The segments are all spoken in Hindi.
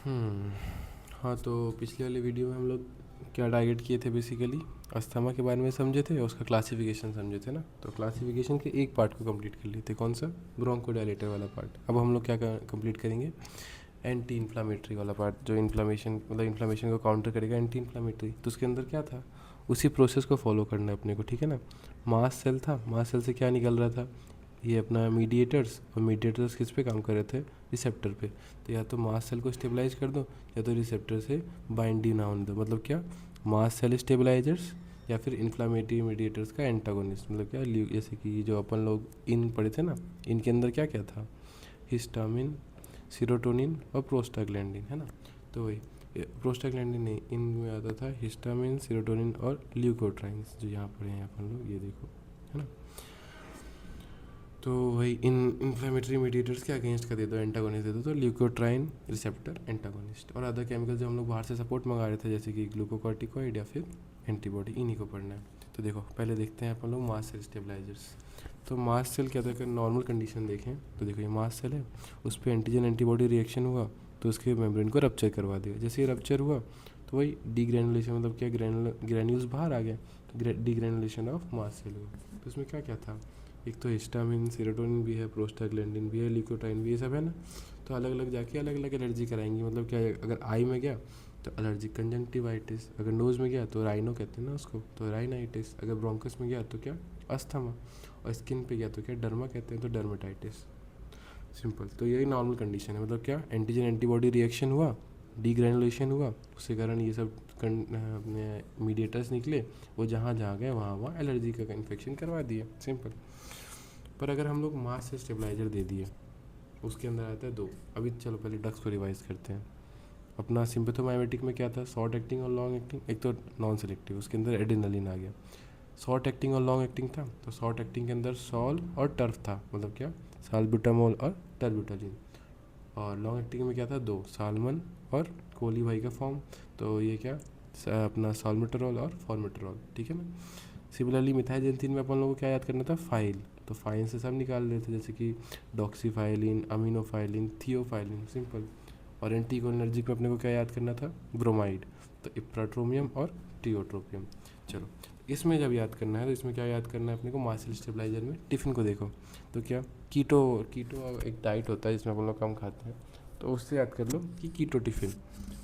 हम्म, हाँ, तो पिछले वाले वीडियो में हम लोग क्या टारगेट किए थे, बेसिकली अस्थमा के बारे में समझे थे और उसका क्लासिफिकेशन समझे थे ना। तो क्लासिफिकेशन के एक पार्ट को कंप्लीट कर लिए थे, कौन सा, ब्रोंकोडायलेटर वाला पार्ट। अब हम लोग क्या कंप्लीट करेंगे, एंटी इन्फ्लामेटरी वाला पार्ट, जो इन्फ्लामेशन मतलब इन्फ्लामेशन को काउंटर करेगा, एंटी इन्फ्लामेटरी। तो उसके अंदर क्या था, उसी प्रोसेस को फॉलो करना है अपने को, ठीक है ना। मास सेल था, मास सेल से क्या निकल रहा था, ये अपना मीडिएटर्स, और मीडिएटर्स किस पे काम कर रहे थे, रिसेप्टर पे। तो या तो मास सेल को स्टेबलाइज कर दो, या तो रिसेप्टर से बाइंडिंग ना होने दो। मतलब क्या, मास सेल स्टेबलाइजर्स या फिर इन्फ्लामेटरी मीडिएटर्स का एंटागोनिस्ट। मतलब क्या, जैसे कि जो अपन लोग इन पढ़े थे ना, इनके अंदर क्या क्या था, हिस्टामिन, सीरोटोनिन और प्रोस्टाग्लैंडिन, है ना। तो वही प्रोस्टाग्लैंडिन नहीं, इनमें आता था हिस्टामिन, सीरोटोनिन और ल्यूकोट्राइन्स, जो यहाँ पढ़े हैं अपन लोग, ये देखो, है ना। तो वही इन इन्फ्लेमेटरी मीडिएटर्स के अगेंस्ट का दे दो, एंटागोनिस्ट दे दो, तो ल्यूकोट्राइन रिसेप्टर एंटागोनिस्ट। और अदर केमिकल जो हम लोग बाहर से सपोर्ट मंगा रहे थे, जैसे कि ग्लूकोकॉर्टिकॉइड या फिर एंटीबॉडी, इन्हीं को पढ़ना है। तो देखो पहले देखते हैं अपन लोग मास सेल स्टेबलाइजर्स। तो मास सेल क्या था, अगर नॉर्मल कंडीशन देखें तो देखो ये मास सेल है, उस पर एंटीजन एंटीबॉडी रिएक्शन हुआ तो उसके मेम्ब्रेन को रप्चर करवा दिया। जैसे ये रप्चर हुआ तो वही डीग्रेनुलेशन, मतलब क्या, ग्रेन्यूल्स बाहर आ गए, तो डीग्रेनुलेशन ऑफ मास सेल हुआ। तो उसमें क्या क्या था, एक तो हिस्टामिन, सेरोटोनिन भी है, प्रोस्टाग्लैंडिन भी है, ल्यूकोट्राइन भी, ये सब है ना। तो अलग अलग जाके अलग अलग एलर्जी कराएंगी। मतलब क्या है, अगर आई में गया तो एलर्जिक कंजंक्टिवाइटिस, अगर नोज़ में गया तो राइनो कहते हैं ना उसको, तो राइनाइटिस, अगर ब्रोंकस में गया तो क्या, अस्थमा, और स्किन पे गया तो क्या, डर्मा कहते हैं, तो डर्मेटाइटिस। सिंपल। तो यही नॉर्मल कंडीशन है। मतलब क्या, एंटीजन एंटीबॉडी रिएक्शन हुआ, डीग्रेनुलेशन हुआ, उसके कारण ये सब अपने मीडिएटर्स निकले, वो जहाँ जहाँ गए वहाँ वहाँ एलर्जी का इन्फेक्शन करवा दिए, सिंपल। पर अगर हम लोग मास से स्टेबलाइजर दे दिए, उसके अंदर आता है दो। अभी चलो पहले डक्स को रिवाइज करते हैं। अपना सिम्पैथोमाइमेटिक में क्या था, शॉर्ट एक्टिंग और लॉन्ग एक्टिंग, एक तो नॉन सेलेक्टिव, उसके अंदर एड्रेनलिन आ गया। शॉर्ट एक्टिंग और लॉन्ग एक्टिंग था, तो शॉर्ट एक्टिंग के अंदर सॉल और टर्फ था, मतलब क्या, साल्ब्यूटामोल और टर्ब्यूटालिन। और लॉन्ग एक्टिंग में क्या था, दो, सालमन और कोली भाई का फॉर्म। तो ये क्या, अपना सॉल्मेट्रोल और फॉर्मेट्रोल, ठीक है ना। सिमिलरली मिथाइलजेंथिन में अपन लोगों को क्या याद करना था, फाइल। तो फाइन से सब निकाल रहे थे, जैसे कि डॉक्सीफाइलिन, अमीनोफाइलिन, थियोफाइलिन, सिंपल। और एंटीकोलिनर्जिक में अपने को क्या याद करना था, ब्रोमाइड। तो इप्राट्रोमियम और टियोट्रोपियम। चलो, इसमें जब याद करना है तो इसमें क्या याद करना है अपने को, मासिल स्टेबलाइजर में टिफ़िन को देखो। तो क्या, कीटो, कीटो एक डाइट होता है जिसमें अपन लोग कम खाते हैं, तो उससे याद कर लो कि कीटो टिफ़िन।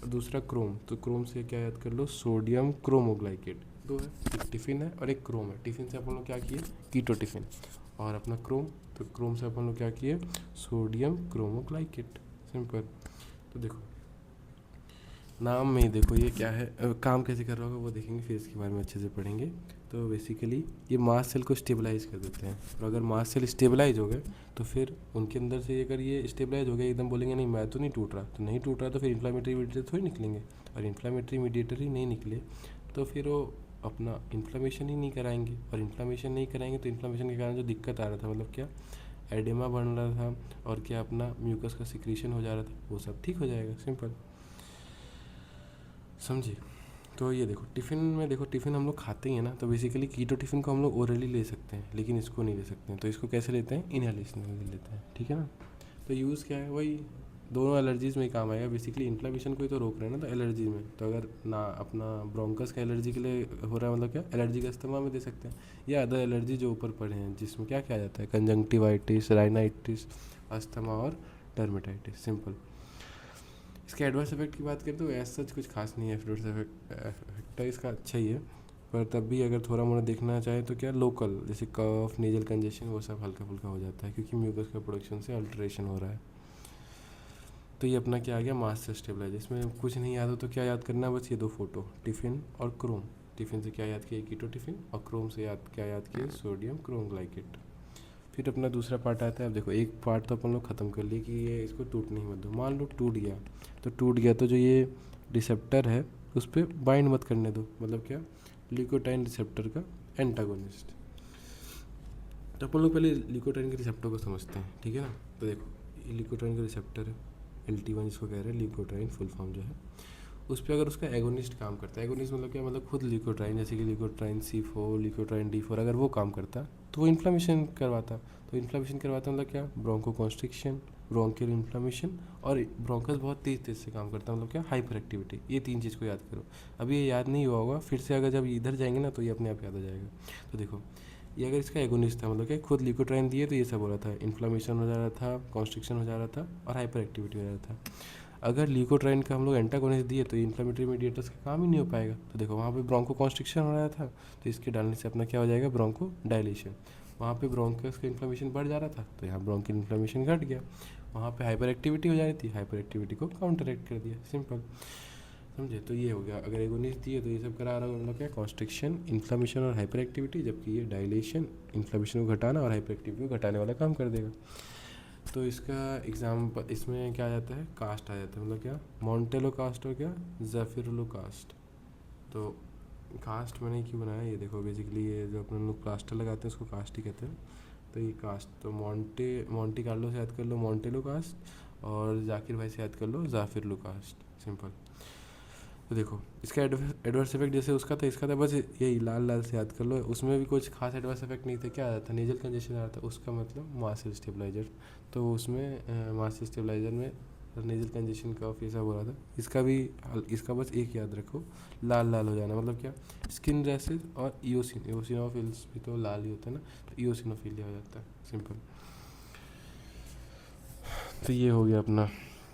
और दूसरा क्रोम, तो क्रोम से क्या याद कर लो, सोडियम क्रोमोग्लाइकेट। दो है, एक टिफ़िन है और एक क्रोम है। टिफ़िन से अपन लोग क्या किए, कीटो टिफ़िन। और अपना क्रोम, तो क्रोम से अपन लोग क्या किए, सोडियम क्रोमोग्लाइकेट, सिंपल। तो देखो नाम में ही देखो ये क्या है, काम कैसे कर रहा होगा वो देखेंगे, फिर इसके बारे में अच्छे से पढ़ेंगे। तो बेसिकली ये मास सेल को स्टेबलाइज कर देते हैं, और अगर मास सेल स्टेबलाइज हो गए तो फिर उनके अंदर से अगर ये स्टेबलाइज हो गया, एकदम बोलेंगे नहीं मैं तो नहीं टूट रहा, तो नहीं टूट रहा तो फिर इन्फ्लामेटरी मीडिएटर थोड़ी निकलेंगे। और इन्फ्लामेटरी मीडिएटर ही नहीं निकले तो फिर वो अपना इन्फ्लामेशन ही नहीं कराएंगे, और इन्फ्लामेशन नहीं कराएंगे तो इन्फ्लामेशन के कारण जो दिक्कत आ रहा था, मतलब क्या, एडेमा बन रहा था और क्या अपना म्यूकस का सिक्रीशन हो जा रहा था, वो सब ठीक हो जाएगा, सिंपल, समझिए। तो ये देखो टिफ़िन में, देखो टिफ़िन हम लोग खाते ही हैं ना, तो बेसिकली कीटो टिफ़िन को हम लोग ओरली ले सकते हैं, लेकिन इसको नहीं ले सकते हैं। तो इसको कैसे लेते हैं, इनहेलेशन में ले लेते हैं, ठीक है ना। तो यूज़ क्या है, वही दोनों एलर्जीज़ में ही काम आएगा। बेसिकली इन्फ्लेमेशन को ही तो रोक रहे हैं ना, तो एलर्जी में, तो अगर ना अपना ब्रोंकस का एलर्जी के लिए हो रहा है, मतलब क्या, एलर्जी का इस्तेमाल में दे सकते हैं। या अदर एलर्जी जो ऊपर पड़े हैं, जिसमें क्या क्या आ जाता है, कंजंक्टिवाइटिस, राइनाइटिस, अस्थमा और डर्मेटाइटिस, सिंपल। इसके एडवर्स इफेक्ट की बात करें तो एज सच कुछ खास नहीं है। एडवर्स इफेक्ट है इसका अच्छा ही है, पर तब भी अगर थोड़ा मोड़ा देखना चाहे तो क्या, लोकल जैसे कफ, नेजल कंजेशन, वो सब हल्का फुल्का हो जाता है, क्योंकि म्यूकस का प्रोडक्शन से अल्ट्रेशन हो रहा है। तो ये अपना क्या आ गया, मास से स्टेबलाइज। इसमें कुछ नहीं याद हो तो क्या याद करना है, बस ये दो फोटो, टिफ़िन और क्रोम। टिफ़िन से क्या याद किया, कीटो टिफ़िन, और क्रोम से क्या याद किया, सोडियम क्रोम ग्लाइकेट। फिर अपना दूसरा पार्ट आता है। अब देखो एक पार्ट तो अपन लोग ख़त्म कर लिए कि ये इसको टूटने ही मत दो। मान लो टूट गया, तो टूट गया तो जो ये रिसेप्टर है उस पर बाइंड मत करने दो, मतलब क्या, ल्यूकोटाइन रिसेप्टर का एंटागोनिस्ट। तो अपन लोग पहले ल्यूकोटाइन के रिसेप्टर को समझते हैं, ठीक है ना। तो देखो ये ल्यूकोटाइन का रिसेप्टर है, LT1 जिसको कह रहे हैं, ल्यूकोटाइन फुल फॉर्म जो है, उस पर अगर उसका एगोनिस्ट काम करता है, एगोनिस्ट मतलब क्या, मतलब खुद ल्यूकोट्राइन, जैसे कि ल्यूकोट्राइन C4, ल्यूकोट्राइन D4, अगर वो काम करता तो वो इन्फ्लामेशन करवाता। तो इन्फ्लामेशन करवाता मतलब क्या, ब्रोंको कॉन्स्ट्रिक्शन, ब्रोंकियल इन्फ्लामेशन और ब्रोंकस बहुत तेज़ से काम करता है, मतलब क्या, हाइपर एक्टिविटी। ये 3 चीज़ को याद करो। अभी ये याद नहीं हुआ होगा, फिर से अगर जब इधर जाएंगे ना तो ये अपने आप याद आ जाएगा। तो देखो, ये अगर इसका एगोनिस्ट था, मतलब क्या, खुद ल्यूकोट्राइन दिए तो ये सब हो रहा था, इन्फ्लामेशन हो जा रहा था, कॉन्स्ट्रिक्शन हो जा रहा था और हाइपर एक्टिविटी हो जा रहा था। अगर ल्यूकोट्राइन का हम लोग एंटागोनिस्ट दिए तो इन्फ्लेमेटरी मीडिएटर्स का काम ही नहीं हो पाएगा। तो देखो, वहाँ पे ब्रोंको कॉन्स्ट्रिक्शन हो रहा था, तो इसके डालने से अपना क्या हो जाएगा, ब्रोंको डायलेशन। वहाँ पे ब्रोंकस का इन्फ्लेमेशन बढ़ जा रहा था तो यहाँ ब्रोंकियल इन्फ्लेमेशन घट गया। वहाँ पे हाइपर एक्टिविटी हो जा रही थी, हाइपर एक्टिविटी को काउंटरएक्ट कर दिया, सिंपल, समझे। तो ये हो गया, अगर एगोनिस्ट दिए तो ये सब करा रहा मतलब क्या, कॉन्स्ट्रिक्शन, इन्फ्लेमेशन और हाइपर एक्टिविटी, जबकि ये डायलेशन, इन्फ्लेमेशन को घटाना और हाइपर एक्टिविटी को घटाने वाला काम कर देगा। तो इसका एग्जाम्पल इसमें क्या आ जाता है, कास्ट आ जाता है, मतलब क्या, मॉन्टेलो कास्ट हो गया, ज़ेफिरुलो कास्ट। तो कास्ट मैंने क्यों बनाया, ये देखो, बेसिकली ये जो अपने लोग प्लास्टर लगाते हैं उसको कास्ट ही कहते हैं। तो ये कास्ट, तो मोंटी कार्लो से याद कर लो मॉन्टेलो कास्ट, और जाकिर भाई से याद कर लो ज़ाफिरुलो कास्ट, सिंपल। तो देखो, इसका एडवर्स इफेक्ट जैसे उसका था इसका था, बस यही लाल लाल से याद कर लो। उसमें भी कुछ खास एडवर्स इफेक्ट नहीं थे, क्या आ रहा था, नेजल कंजेशन आ रहा था, उसका मतलब मास सेल स्टेबलाइजर। तो उसमें मास सेल स्टेबलाइजर में नेजल कंजेशन का ऑफिसा हो रहा था। इसका भी, इसका बस एक याद रखो, लाल लाल हो जाना, मतलब क्या, स्किन रैसेज और इओसिनोफिल्स भी तो लाल ही होता है ना, तो इओसिनोफिलिया हो जाता है, सिंपल। तो ये हो गया अपना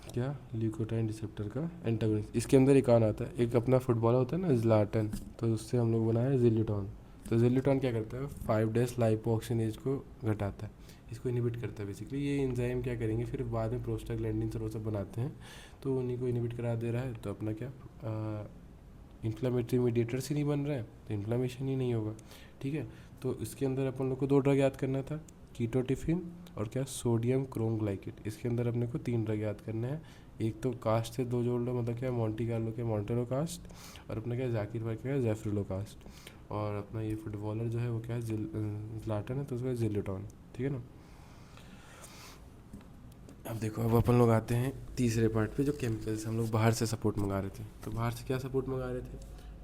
क्या, ल्यूकोट्राइन रिसेप्टर का एंटागोनिस्ट। इसके अंदर एक और आता है, एक अपना फुटबॉलर होता है ना, ज़्लाटन, तो उससे हम लोग बनाए ज़िल्यूटॉन। तो ज़िल्यूटॉन क्या करता है, 5' लाइपोऑक्सीनेज को घटाता है, इसको इनिबिट करता है बेसिकली। ये एंजाइम क्या करेंगे फिर बाद में, प्रोस्टाग्लैंडिन और वो सब बनाते हैं, तो उन्हीं को इनिबिट करा दे रहा है। तो अपना क्या, इन्फ्लामेटरी मीडिएटर्स ही नहीं बन रहे हैं तो इन्फ्लामेशन ही नहीं होगा, ठीक है। तो इसके अंदर अपन लोग को 2 ड्रग याद करना था, कीटोटिफिन और क्या, सोडियम क्रोमग्लाइकेट। इसके अंदर अपने को 3 ड्रग याद करने हैं। एक तो कास्ट से 2 जोड़ लो, मतलब क्या, मोंटी कार्लो के मॉन्टेलो कास्ट, और अपना क्या, जाकिर भाई का ज़ेफिरुलो कास्ट, और अपना ये फुटबॉलर जो है वो क्या है, ज़्लाटन है, तो उसका ज़िल्यूटॉन, ठीक है ना। अब देखो, अब अपन लोग आते हैं तीसरे पार्ट पे, जो केमिकल्स हम लोग बाहर से सपोर्ट मंगा रहे थे। तो बाहर से क्या सपोर्ट मंगा रहे थे,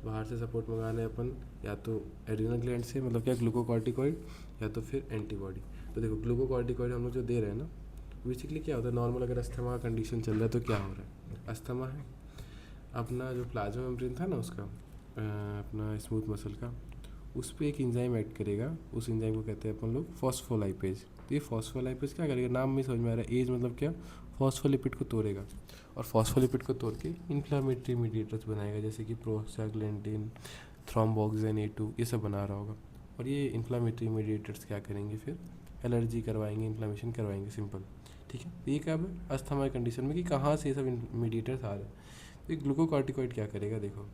बाहर से सपोर्ट मंगा रहे अपन या तो एड्रिनल ग्लैंड से, मतलब क्या, ग्लूकोकॉर्टिकॉइड, या तो फिर एंटीबॉडी। तो देखो, ग्लूकोकॉर्टिकॉइड हम लोग जो दे रहे हैं ना, बेसिकली क्या होता है, नॉर्मल अगर अस्थमा का कंडीशन चल रहा है तो क्या हो रहा है, अस्थमा है, अपना जो प्लाज्मा मेम्ब्रेन था ना उसका, अपना स्मूथ मसल का, उस पर एक एंजाइम ऐड करेगा, उस एंजाइम को कहते हैं अपन लोग फॉस्फोलाइपेज। तो ये फॉस्फोलाइपेज क्या करेगा, नाम में समझ में आ रहा है, एज मतलब क्या, फॉस्फोलिपिड को तोड़ेगा, और फॉस्फोलिपिड को तोड़ के इन्फ्लामेटरी मीडिएटर्स बनाएगा, जैसे कि प्रोस्टाग्लैंडिन, थ्रोम्बोक्सिन A2, ये सब बना रहा होगा। और ये इन्फ्लामेटरी मीडिएटर्स क्या करेंगे फिर, एलर्जी करवाएंगे, इन्फ्लामेशन करवाएंगे, सिंपल, ठीक है। ये क्या है, अस्थमा कंडीशन में कि कहाँ से ये सब मीडिएटर्स आ रहे हैं। तो ग्लूकोकॉर्टिकॉइड क्या करेगा, देखो,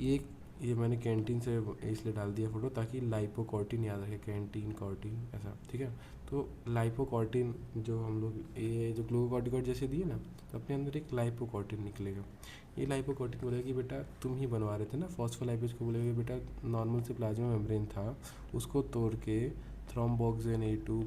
ये मैंने कैंटीन से इसलिए डाल दिया फोटो ताकि लाइपोकॉर्टिन याद रखे, कैंटीन कॉर्टिन ऐसा, ठीक है। तो लाइपोकॉर्टिन जो हम लोग, ये जो ग्लूकोकॉर्टिकॉइड जैसे दिए ना, तो अपने अंदर एक लाइपोकॉर्टिन निकलेगा। ये लाइपोकॉर्टिन बोलेगा कि बेटा तुम ही बनवा रहे थे ना, फॉस्फोलाइपेज को बोलेगा कि बेटा नॉर्मल से प्लाज्मा मेम्ब्रेन था, उसको तोड़ के थ्रोम्बोक्सिन A2,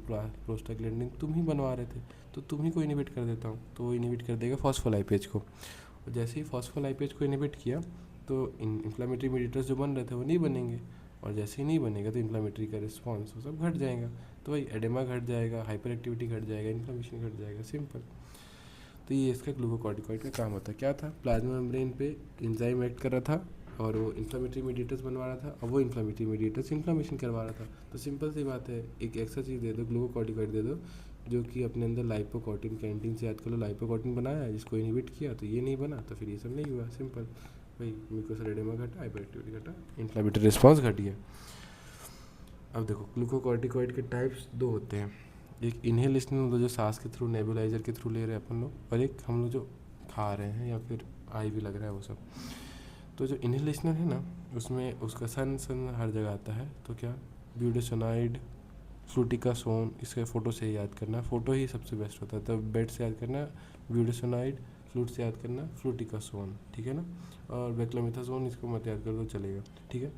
प्रोस्टाग्लैंडिन तुम ही बनवा रहे थे, तो तुम ही को इनिबिट कर देता हूँ। तो वो इनिबिट कर देगा फॉस्फोलाइपेज को, और जैसे ही फॉस्फोलाइपेज को इनिबिट किया तो इन्फ्लामेटरी मीडिएटर्स जो बन रहे थे वो नहीं बनेंगे, और जैसे ही नहीं बनेगा तो इन्फ्लामेटरी का रिस्पॉन्स वो सब घट जाएगा। तो भाई एडेमा घट जाएगा, हाइपर एक्टिविटी घट जाएगा, इन्फ्लामेशन घट जाएगा, सिंपल। तो ये इसका ग्लूकोकॉर्टिकॉइड का काम होता है। क्या था, प्लाज्मा मेम्ब्रेन पे एंजाइम एक्ट कर रहा था और वो इन्फ्लामेटरी मीडिएटर्स बनवा रहा था, और वो इन्फ्लामेटरी मीडिएटर्स इन्फ्लामेशन करवा रहा था। तो सिंपल सी बात है, एक एक्स्ट्रा चीज़ दे दो, ग्लूकोकॉर्टिकॉइड दे दो, जो कि अपने अंदर लाइपोकॉर्टिन, कैंटीन से याद कर लो, लाइपोकॉर्टिन बनाया, जिसको इनिबिट किया तो ये नहीं बना, तो फिर ये सब नहीं हुआ, सिंपल। भाई म्यूकोसल एडेमा घटा, हाइपर एक्टिविटी घटा, इन्फ्लामेटरी रिस्पॉन्स घट गया। अब देखो, ग्लूकोकॉर्टिकॉइड के टाइप्स 2 होते हैं, एक इनहेलेशनल मतलब जो सांस के थ्रू, नेबुलाइजर के थ्रू ले रहे हैं अपन लोग, और एक हम लोग जो खा रहे हैं या फिर आई भी लग रहा है वो सब। तो जो इनहेलेशनल है ना, उसमें उसका सन हर जगह आता है, तो क्या, ब्यूडेसोनाइड, फ्लूटिकासोन, इसके फ़ोटो से याद करना, फ़ोटो ही सबसे बेस्ट होता है। तो बेड से याद करना ब्यूडेसोनाइड, फ्लूट से याद करना फ्लूटिकासोन, ठीक है ना, और बेक्लोमेथासोन इसको मत याद कर दो, चलेगा, ठीक है।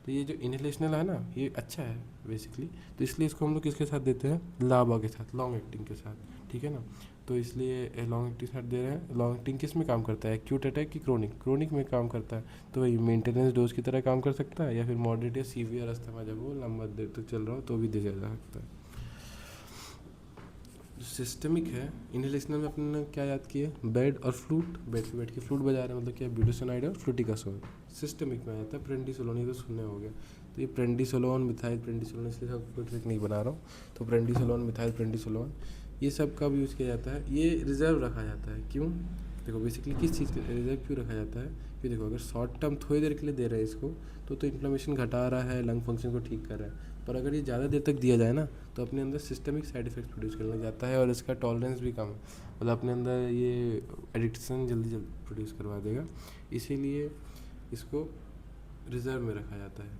तो ये जो इनहेलेशनल है ना, ये अच्छा है बेसिकली, तो इसलिए इसको हम लोग किसके साथ देते हैं, लाबा के साथ, लॉन्ग एक्टिंग के साथ, ठीक है ना। तो इसलिए लॉन्ग एक्टिंग साथ दे रहे हैं। लॉन्ग एक्टिंग किस में काम करता है, एक्यूट अटैक की क्रोनिक में काम करता है, तो वही मेंटेनेंस डोज की तरह काम कर सकता है, या फिर मॉडरेट या सीवियर अस्थमा जब वो लंबा देर तक चल रहा हो तो भी दिया जा सकता है। जो सिस्टमिक है, इनहेलेशनल में अपने ने क्या याद किया, बेड और फ्लूट, बेड पे बैठ के फ्लूट बजा रहे हैं, मतलब क्या, ब्यूटासोनाइड और फ्लूटिकासोन। सिस्टमिक में आता है प्रेंडिसोलोन, ये तो सुनने हो गया। तो ये प्रेंडिसोलोन, मिथाइल प्रेंडिसोलोन, इसलिए सब कोई ट्रिक नहीं बना रहा हूँ। तो प्रेंडिसोलोन, मिथाइल प्रेंडिसोलोन, ये सब का भी यूज़ किया जाता है। ये रिजर्व रखा जाता है, क्यों? देखो बेसिकली किस चीज़ के रिजर्व क्यों रखा जाता है, कि देखो अगर शॉर्ट टर्म थोड़ी देर के लिए दे रहे हैं इसको, तो इन्फ्लेमेशन घटा रहा है, लंग फंक्शन को ठीक कर रहा है। पर अगर ये ज़्यादा देर तक दिया जाए ना, तो अपने अंदर सिस्टमिक साइड इफेक्ट प्रोड्यूस करने लग जाता है, और इसका टॉलरेंस भी कम है, मतलब अपने अंदर ये एडिक्शन जल्दी प्रोड्यूस करवा देगा। इसीलिए इसको रिजर्व में रखा जाता है।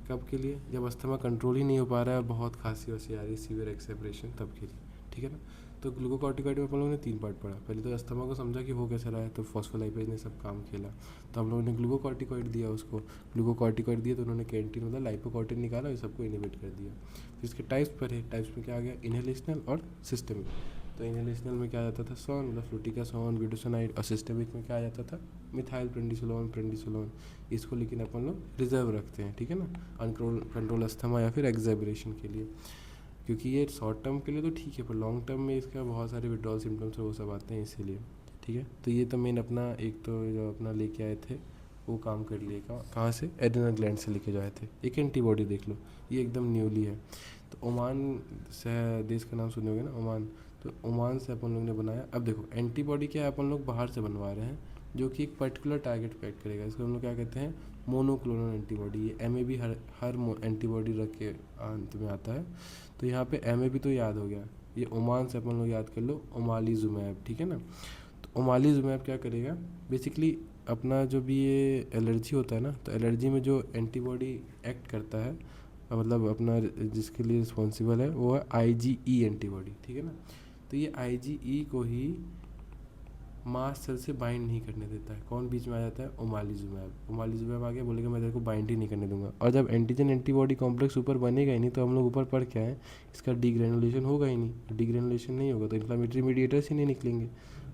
कब के लिए? जब अस्थमा कंट्रोल ही नहीं हो पा रहा है और बहुत खांसी वासी आ रही है, सीवियर एक्सेपरेशन, तब के लिए, ठीक है ना। तो ग्लूकोकॉर्टिकॉइड में अपन लोगों ने 3 पार्ट पढ़ा। पहले तो अस्थमा को समझा कि हो कैसा रहा है, तो फॉस्फोलाइपेज ने सब काम खेला, तो हम लोगों ने ग्लूकोकॉर्टिकॉइड दिया उसको। ग्लूकोकॉर्टिकॉइड दिया तो उन्होंने कैंटीन मतलब लाइपोकॉर्टिन निकाला, ये सबको इनिबिट कर दिया। फिर इसके टाइप्स पर है, टाइप्स में क्या आ गया, इनहेलेशनल और सिस्टमिक। तो इनहेलेशनल में क्या आ जाता था, सोन मतलब फ्लूटिकासोन, ब्यूटासोनाइड, और सिस्टमिक में क्या आ जाता था, मिथाइल प्रेंडिसोलोन। इसको लेकिन अपन लोग रिजर्व रखते हैं, ठीक है ना, कंट्रोल अस्थमा या फिर एक्सेबरेशन के लिए, क्योंकि ये शॉर्ट टर्म के लिए तो ठीक है, पर लॉन्ग टर्म में इसका बहुत सारे विड्रॉल सिम्टम्स है, वो सब आते हैं इसीलिए, ठीक है। तो ये तो मेन अपना एक तो जो अपना लेके आए थे वो काम कर लिए, कहाँ से, एड्रेनल ग्लैंड से लेके जो आए थे। एक एंटीबॉडी देख लो, ये एकदम न्यूली है। तो ओमान से देश का नाम सुने होगे ना, ओमान। तो ओमान से अपन लोग ने बनाया। अब देखो एंटीबॉडी क्या है, अपन लोग बाहर से बनवा रहे हैं, जो कि एक पर्टिकुलर टारगेट पे एक्ट करेगा। इसको हम लोग क्या कहते हैं, मोनोक्लोनल एंटीबॉडी। ये एमएबी हर एंटीबॉडी रख के अंत में आता है। तो यहाँ पे एमएबी तो याद हो गया, ये ओमान से अपन लोग याद कर लो, ओमालीजुमैब, ठीक है ना। तो ओमालीजुमैब क्या करेगा, बेसिकली अपना जो भी ये एलर्जी होता है ना, तो एलर्जी में जो एंटीबॉडी एक्ट करता है, मतलब अपना जिसके लिए रिस्पॉन्सिबल है, वो है आईजीई एंटीबॉडी, ठीक है ना। तो ये आईजीई को ही मास्ट सेल से बाइंड नहीं करने देता है। कौन बीच में आ जाता है, ओमालीजुमैब। ओमालीजुमैब आ गया, बोलेगा मैं तेरे को बाइंड ही नहीं करने दूंगा। और जब एंटीजन एंटीबॉडी कॉम्प्लेक्स ऊपर बनेगा ही नहीं, तो हम लोग ऊपर पढ़ के आए, इसका डिग्रेनुलेशन होगा ही नहीं। डिग्रेनुलेशन नहीं होगा तो इन्फ्लामेटरी मीडिएटर्स ही नहीं निकलेंगे,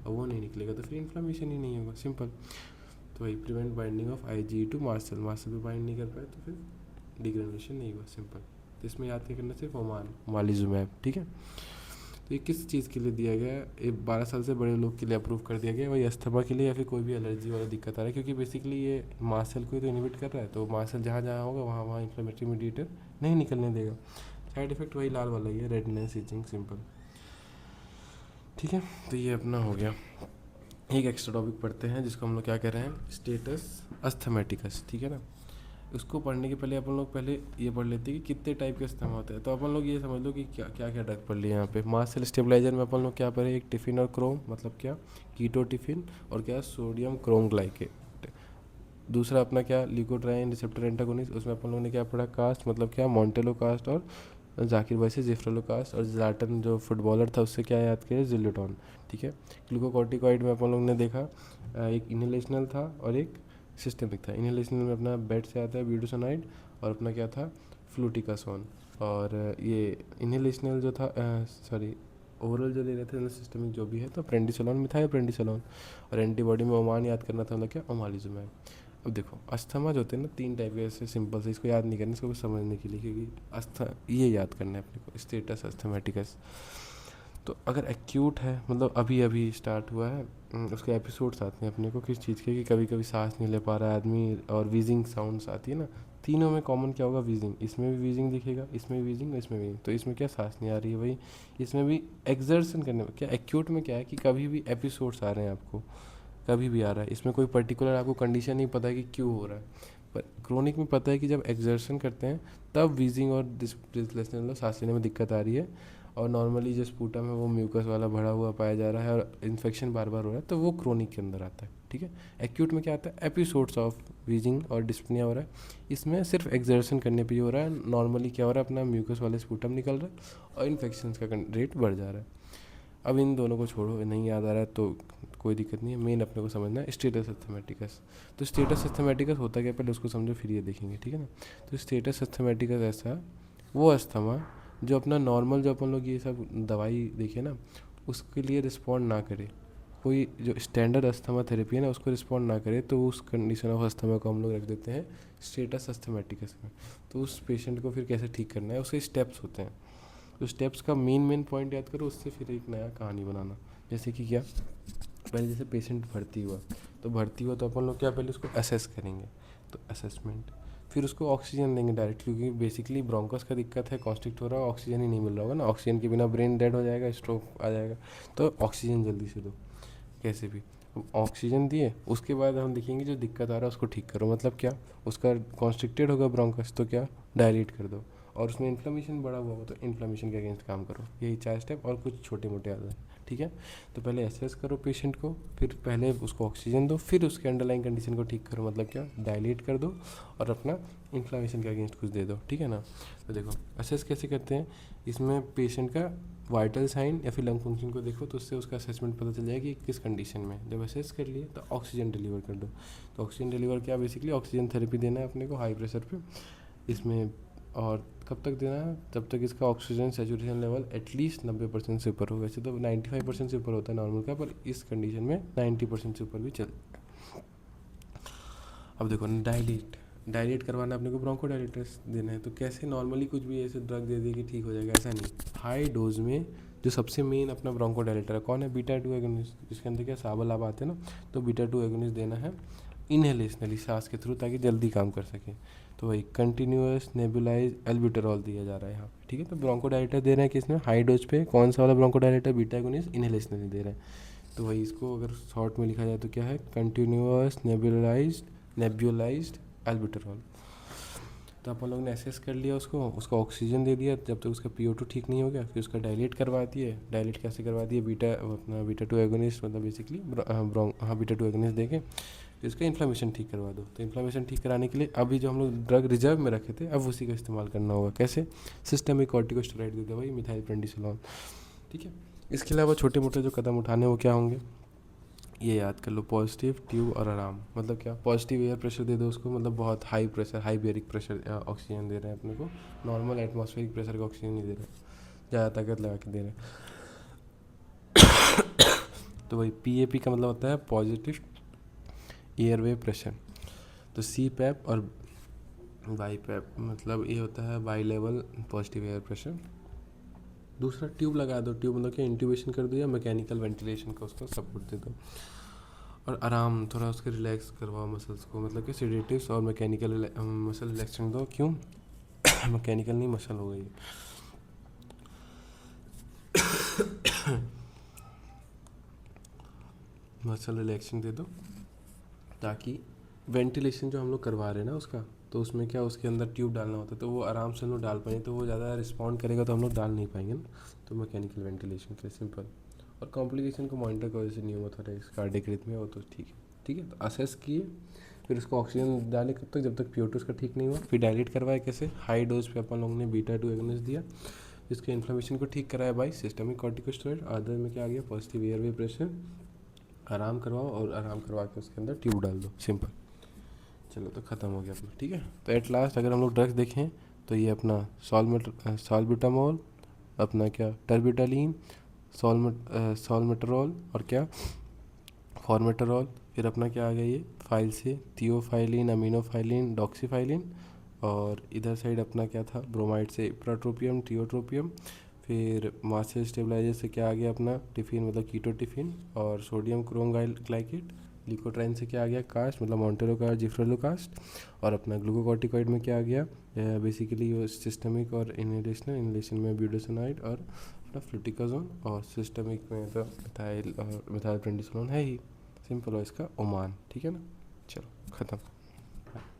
और वो नहीं निकलेगा तो फिर इन्फ्लामेशन ही नहीं होगा, सिंपल। तो वही prevent binding of IgE to mast cell, mast cell भी बाइंड नहीं कर पाए तो फिर डिग्रेनुलेशन नहीं हुआ, सिंपल। तो इसमें याद क्या करना, सिर्फ ओमालीजुमैब, ठीक है। तो ये किस चीज़ के लिए दिया गया है, ये 12 साल से बड़े लोग के लिए अप्रूव कर दिया गया है, वही अस्थमा के लिए या फिर कोई भी एलर्जी वाला दिक्कत आ रहा है, क्योंकि बेसिकली ये मास्ट सेल को ही तो इनहिबिट कर रहा है। तो मास्ट सेल जहाँ जहाँ होगा वहाँ वहाँ इन्फ्लेमेटरी मीडिएटर नहीं निकलने देगा। साइड इफेक्ट वही लाल वाला ही है, रेडनेस, इचिंग, सिंपल, ठीक है। तो ये अपना हो गया। एक एक्स्ट्रा टॉपिक पढ़ते हैं जिसको हम लोग क्या कह रहे हैं, स्टेटस अस्थमेटिकस, ठीक है ना। उसको पढ़ने के पहले अपन लोग पहले ये पढ़ लेते हैं कि कितने टाइप के अस्थमा होते हैं। तो अपन लोग ये समझ लो कि क्या क्या क्या ड्रग पढ़ लिए यहाँ पे। मास्ट सेल स्टेबलाइजर में अपन लोग क्या पढ़े, एक टिफिन और क्रोम, मतलब क्या, कीटो टिफिन, और क्या, सोडियम क्रोम ग्लाइकेट। दूसरा अपना क्या, ल्यूकोट्राइन रिसेप्टर एंटागोनिस्ट, उसमें अपन लोगों ने क्या पढ़ा, कास्ट, मतलब क्या, मॉन्टेलो कास्ट, और जाकिर भाई से जिफ्रेलो कास्ट, और ज़्लाटन जो फुटबॉलर था उससे क्या याद किया, जिल्लोटॉन, ठीक है। ग्लूकोकॉर्टिकॉइड में अपन लोग ने देखा एक इनहेलेशनल था और एक सिस्टमिक था। इनहेलेशनल में अपना बेड से आता है ब्यूटासोनाइड, और अपना क्या था, फ्लूटिकासोन। और ये इनहेलेशनल जो था, सॉरी ओवरऑल जो ले रहे थे, सिस्टमिक जो भी है, तो प्रेंडिसोलोन में था या प्रेंडिसोलोन। और एंटीबॉडी में ओमान याद करना था, मतलब क्या, ओमालीजुमैब। अब देखो अस्थमा जो होते हैं ना, 3 टाइप के, ऐसे सिंपल से, इसको याद नहीं करना, इसको समझने के लिए, क्योंकि ये याद करना है अपने को, स्टेटस अस्थमेटिकस। तो अगर एक्यूट है, मतलब अभी अभी स्टार्ट हुआ है, उसके एपिसोड्स आते हैं अपने को किस चीज़ के, कि कभी कभी सांस नहीं ले पा रहा है आदमी, और वीजिंग साउंड्स आती है ना। तीनों में कॉमन क्या होगा, वीजिंग। इसमें भी वीजिंग दिखेगा, इसमें भी वीजिंग, इसमें भी। तो इसमें क्या, सांस नहीं आ रही है, वही इसमें भी एक्सर्शन करने में क्या, एक्यूट में क्या है कि कभी भी एपिसोड्स आ रहे हैं आपको, कभी भी आ रहा है, इसमें कोई पर्टिकुलर आपको कंडीशन नहीं पता है कि क्यों हो रहा है। पर क्रोनिक में पता है कि जब एक्सर्शन करते हैं तब वीजिंग और डिस्प्लेसमेंट, मतलब सांस लेने में दिक्कत आ रही है, और नॉर्मली जो स्पूटम है वो म्यूकस वाला भरा हुआ पाया जा रहा है, और इन्फेक्शन बार बार हो रहा है, तो वो क्रोनिक के अंदर आता है, ठीक है। एक्यूट में क्या आता है, एपिसोड्स ऑफ वीजिंग और डिस्पनिया हो रहा है, इसमें सिर्फ एक्सर्शन करने पे ही हो रहा है। नॉर्मली क्या हो रहा है, अपना म्यूकस वाला स्पूटम निकल रहा है और इन्फेक्शन का रेट बढ़ जा रहा है। अब इन दोनों को छोड़ो, नहीं याद आ रहा है तो कोई दिक्कत नहीं है, मेन अपने को समझना है स्टेटस अस्थमेटिकस। तो स्टेटस अस्थमेटिकस होता क्या, पहले उसको समझो फिर ये देखेंगे, ठीक है ना। तो स्टेटस अस्थमेटिकस ऐसा वो अस्थमा जो अपना नॉर्मल, जो अपन लोग ये सब दवाई देखे ना, उसके लिए रिस्पॉन्ड ना करे, कोई जो स्टैंडर्ड अस्थमा थेरेपी है ना उसको रिस्पॉन्ड ना करे, तो उस कंडीशन ऑफ अस्थमा को हम लोग रख देते हैं स्टेटस अस्थमेटिकस में। तो उस पेशेंट को फिर कैसे ठीक करना है, उसके स्टेप्स होते हैं। तो स्टेप्स का मेन पॉइंट याद करो, उससे फिर एक नया कहानी बनाना। जैसे कि क्या, पहले जैसे पेशेंट भर्ती हुआ, तो भर्ती हुआ तो अपन लोग क्या पहले उसको असेस करेंगे, तो असेसमेंट, फिर उसको ऑक्सीजन देंगे डायरेक्ट, क्योंकि बेसिकली ब्रोंकस का दिक्कत है, कॉन्स्ट्रिक्ट हो रहा है, ऑक्सीजन ही नहीं मिल रहा होगा ना, ऑक्सीजन के बिना ब्रेन डेड हो जाएगा, स्ट्रोक आ जाएगा, तो ऑक्सीजन जल्दी से दो कैसे भी। ऑक्सीजन दिए, उसके बाद हम देखेंगे जो दिक्कत आ रहा है उसको ठीक करो, मतलब क्या, उसका कॉन्स्ट्रिक्टेड होगा ब्रोंकस तो क्या डायलेट कर दो, और उसमें इन्फ्लेमेशन बढ़ा हुआ होगा तो इन्फ्लेमेशन के अगेंस्ट काम करो। यही 4 स्टेप और कुछ छोटे मोटे आदत है, ठीक है। तो पहले एसेस करो पेशेंट को, फिर पहले उसको ऑक्सीजन दो, फिर उसके अंडरलाइन कंडीशन को ठीक करो, मतलब क्या डायलेट कर दो और अपना इन्फ्लेमेशन के अगेंस्ट कुछ दे दो, ठीक है ना। तो देखो असेस कैसे करते हैं, इसमें पेशेंट का वाइटल साइन या फिर लंग फंक्शन को देखो, तो उससे उसका असेसमेंट पता चल जाएगा कि किस कंडीशन में। जब असेस कर लिए तो ऑक्सीजन डिलीवर कर दो। तो ऑक्सीजन डिलीवर क्या, बेसिकली ऑक्सीजन थेरेपी देना है अपने को हाई प्रेशर पे इसमें। और कब तक देना है, जब तक इसका ऑक्सीजन सेचुरेशन लेवल एटलीस्ट 90% से ऊपर हो। वैसे तो 95% से ऊपर होता है नॉर्मल का, पर इस कंडीशन में 90% से ऊपर भी चल। अब देखो डायलेट करवाना अपने को, ब्रोंको डायलेटर्स देना है। तो कैसे, नॉर्मली कुछ भी ऐसे ड्रग दे दिए कि ठीक हो जाएगा, ऐसा नहीं। हाई डोज में जो सबसे मेन अपना ब्रोंको डायलेटर है कौन है, बीटा 2 एगोनिस्ट, जिसके अंदर क्या साबल लाभ आते हैं ना, तो बीटा 2 एगोनिस्ट देना है इनहेलेशनली, सांस के थ्रू, ताकि जल्दी काम कर सके। तो वही कंटिन्यूअस नेबुलाइज एल्ब्यूटेरॉल दिया जा रहा है यहाँ पे, ठीक है। तो ब्रोंको डायलेटर दे रहे हैं किसमें, हाई डोज पे, कौन सा वाला ब्रोंको डायलेटर, बीटा एगोनिस्ट इनहेलेशनली दे रहे हैं। तो वही इसको अगर शॉर्ट में लिखा जाए तो क्या है, कंटिन्यूअस नेबुलाइज्ड एल्ब्यूटेरॉल। तो अपन लोग ने एसेस कर लिया उसको ऑक्सीजन दे दिया जब तक उसका PO2 ठीक नहीं हो गया, फिर उसका डायलेट करवा दिए। डायलेट कैसे करवा दिए, बीटा 2 एगोनिस्ट, मतलब बेसिकली बीटा 2 एगोनिस्ट देके फिर उसका इन्फ्लेमेशन ठीक करवा दो। तो इन्फ्लेमेशन ठीक कराने के लिए अभी जो हम लोग ड्रग रिजर्व में रखे थे, अब उसी का इस्तेमाल करना होगा। कैसे, सिस्टमिक कॉर्टिकोस्टेरॉइड दे दो भाई, मिथाइल प्रेंडिसोलोन, ठीक है। इसके अलावा छोटे मोटे जो कदम उठाने वो क्या होंगे, ये याद कर लो, पॉजिटिव, ट्यूब और आराम। मतलब क्या, पॉजिटिव एयर प्रेशर दे दो उसको, मतलब बहुत high pressure, high baric pressure oxygen दे रहे हैं अपने को, नॉर्मल एटमॉस्फेरिक प्रेशर का ऑक्सीजन नहीं दे रहे, ज़्यादा ताकत लगा के दे रहे हैं। तो वही PAP का मतलब होता है पॉजिटिव एयरवे प्रेशर। तो CPAP और BiPAP, मतलब ये होता है by level positive air pressure. दूसरा ट्यूब लगा दो, ट्यूब मतलब क्या, इंट्यूबेशन कर दो या मैकेनिकल वेंटिलेशन का उसको सपोर्ट दे दो। और आराम, थोड़ा उसके रिलैक्स करवाओ मसल्स को, मतलब कि सेडेटिव्स और मैकेनिकल मसल रिलैक्सेंट दो। क्यों मैकेनिकल नहीं, मसल हो गई। मसल रिलैक्सेंट दे दो, ताकि वेंटिलेशन जो हम लोग करवा रहे हैं ना उसका, तो उसमें क्या, उसके अंदर ट्यूब डालना होता है, तो वो आराम से हम लोग डाल पाएंगे। तो वो ज़्यादा रिस्पॉन्ड करेगा तो हम लोग डाल नहीं पाएंगे ना, तो मैकेनिकल वेंटिलेशन के लिए सिंपल। और कॉम्प्लिकेशन को मॉनिटर करो, जैसे न्यूमोथोरैक्स, कार्डियक रिथमिया, वो तो ठीक है, ठीक है। तो असेस किए, फिर उसको ऑक्सीजन डाले कब तक, जब तक PO2 उसका ठीक नहीं हुआ। फिर डायलेट करवाया कैसे, हाई डोज पे अपन लोगों ने बीटा 2 एगोनिस्ट दिया, जिसके इन्फ्लेमेशन को ठीक कराया बाई सिस्टमिक कॉर्टिकोस्टेरॉइड। अदर में क्या आ गया, पॉजिटिव एयरवे प्रेशर, आराम करवाओ, और आराम करवा के उसके अंदर ट्यूब डाल दो, सिंपल। चलो तो ख़त्म हो गया अपना, ठीक है। तो एट लास्ट अगर हम लोग ड्रग्स देखें तो ये अपना सॉल्बिटामोल, अपना क्या टर्बिटालीन, सॉल्मेटरॉल, और क्या फॉर्मेटरॉल। फिर अपना क्या आ गया, ये फाइल से थियोफाइलिन, अमीनोफाइलिन, डॉक्सीफाइलिन। और इधर साइड अपना क्या था, ब्रोमाइड से इप्राट्रोपियम, टियोट्रोपियम। फिर मास्टर स्टेबलाइजर से क्या आ गया अपना, टिफिन मतलब कीटो टिफिन, और सोडियम क्रोम ग्लाइकेट। लिकोट्राइन से क्या आ गया, कास्ट मतलब मोन्टेरो कास्ट, जिफ्रेलो कास्ट। और अपना ग्लूकोकॉर्टिकॉइड में क्या आ गया, बेसिकली वो सिस्टमिक और इनहेलेशन में ब्यूटासोनाइड और अपना फ्लूटिकाजोन, और सिस्टमिक में तो मिथाइल और मिथाइल प्रेंडिसोलोन है ही, सिंपल हो इसका ओमान, ठीक है ना। चलो ख़त्म।